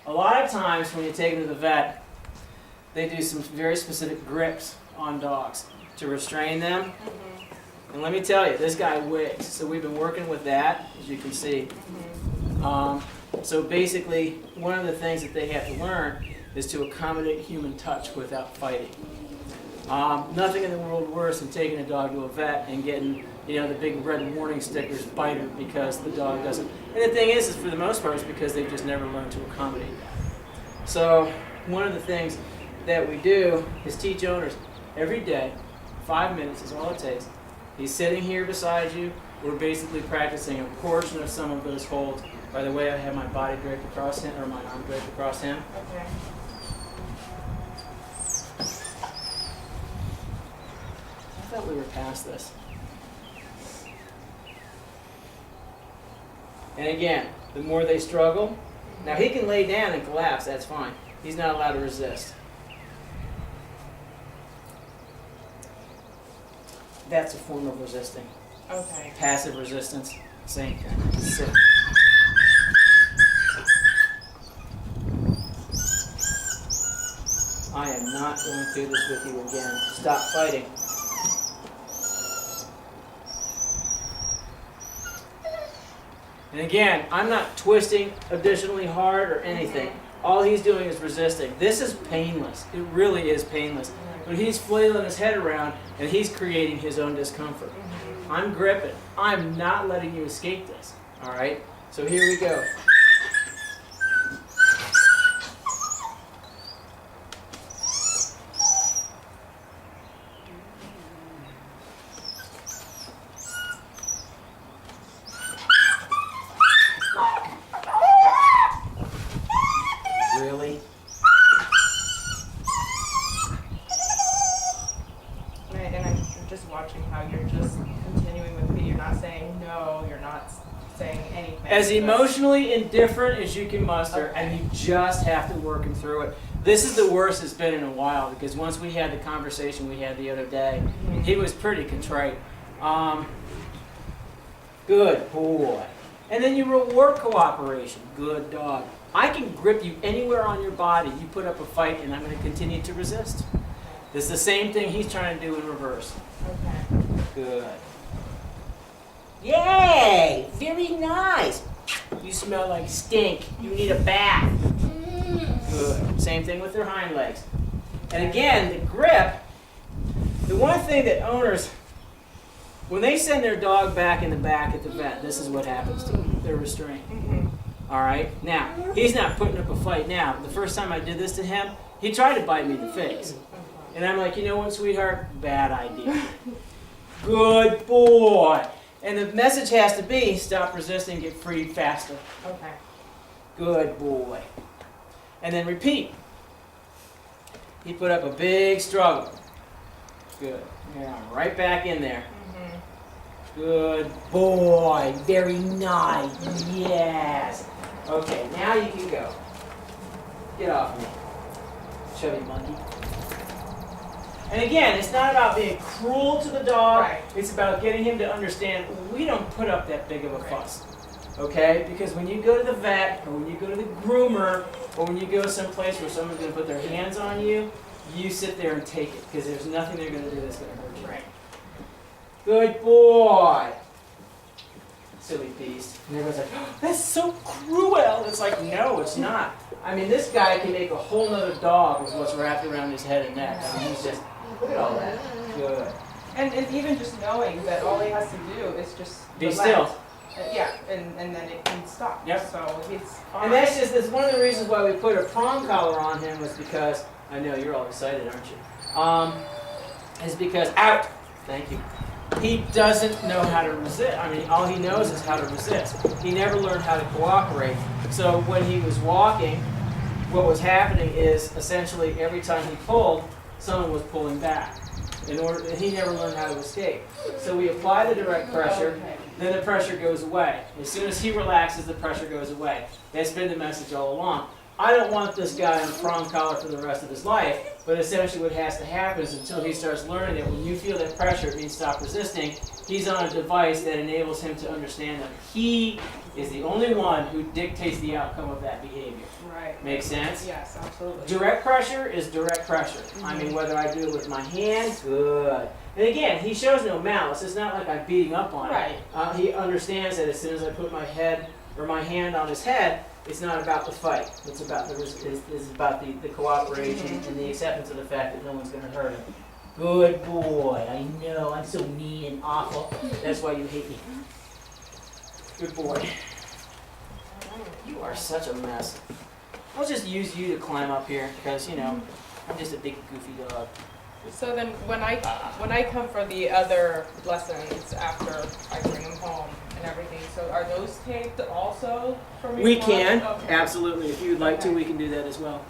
A lot of times when you take them to the vet, they do some very specific grips on dogs to restrain them. And let me tell you, this guy wigs. So we've been working with that, as you can see. So basically, one of the things that they have to learn is to accommodate human touch without fighting. Nothing in the world worse than taking a dog to a vet and getting, the big red warning stickers, bite her, because the dog doesn't. And the thing is for the most part, it's because they've just never learned to accommodate that. So one of the things that we do is teach owners every day, 5 minutes is all it takes. He's sitting here beside you. We're basically practicing a portion of some of those holds. By the way, I have my body draped across him, or my arm draped across him. Okay. I thought we were past this. And again, the more they struggle, now he can lay down and collapse, that's fine. He's not allowed to resist. That's a form of resisting. Okay. Passive resistance, same thing. Sit. I am not going through this with you again. Stop fighting. And again, I'm not twisting additionally hard or anything. All he's doing is resisting. This is painless. It really is painless. But he's flailing his head around and he's creating his own discomfort. I'm gripping. I'm not letting you escape this. All right? So here we go. Really? And I'm just watching how you're just continuing with me. You're not saying no. You're not saying anything. As emotionally indifferent as you can muster, Okay. and you just have to work him through it. This is the worst it's been in a while, because once we had the conversation we had the other day, he was pretty contrite. Good boy. And then you reward cooperation. Good dog. I can grip you anywhere on your body. You put up a fight, and I'm going to continue to resist. This is the same thing he's trying to do in reverse. Okay. Good. Yay! Very nice. You smell like stink. You need a bath. Good. Same thing with their hind legs. And again, the grip, the one thing that owners, when they send their dog back in the back at the vet, this is what happens to them. They're restrained. All right? Now, he's not putting up a fight now. The first time I did this to him, he tried to bite me in the face. And I'm like, you know what, sweetheart? Bad idea. Good boy. And the message has to be, stop resisting, get freed faster. Okay. Good boy. And then repeat. He put up a big struggle. Good. Yeah, right back in there. Good boy. Very nice. Yes. Okay, now you can go. Get off me. Chubby monkey. And again, it's not about being cruel to the dog. Right. It's about getting him to understand we don't put up that big of a fuss. Okay? Because when you go to the vet, or when you go to the groomer, or when you go someplace where someone's going to put their hands on you, you sit there and take it. Because there's nothing they're going to do that's going to hurt you. Right. Good boy. Silly beast. And everyone's like, oh, that's so cruel. It's like, no, it's not. I mean, this guy can make a whole nother dog with what's wrapped around his head and neck. I mean, he's just, look at all that. Good. And even just knowing that all he has to do is just Be relax. still. Yeah, and then it can stop. Yep. So it's fine. And that's one of the reasons why we put a prong collar on him was because, I know you're all excited, aren't you? Is because, out. Thank you. He doesn't know how to resist. I mean, all he knows is how to resist. He never learned how to cooperate. So when he was walking, what was happening is essentially every time he pulled, someone was pulling back. And he never learned how to escape. So we apply the direct pressure, then the pressure goes away. As soon as he relaxes, the pressure goes away. That's been the message all along. I don't want this guy on a prong collar for the rest of his life, but essentially what has to happen is until he starts learning that when you feel that pressure, it means stop resisting, he's on a device that enables him to understand that he is the only one who dictates the outcome of that behavior. Right. Make sense? Yes, absolutely. Direct pressure is direct pressure. I mean, whether I do it with my hand, good. And again, he shows no malice. It's not like I'm beating up on him. Right. He understands that as soon as I put my head or my hand on his head, it's not about the fight. It's about the cooperation and the acceptance of the fact that no one's going to hurt him. Good boy. I know. I'm so mean and awful. That's why you hate me. Good boy. You are such a mess. I'll just use you to climb up here because, you know, I'm just a big goofy dog. So then when I come for the other lessons after I bring them home and everything, so are those taped also for me? We to watch? can, Okay. absolutely. If you'd like to, we can do that as well.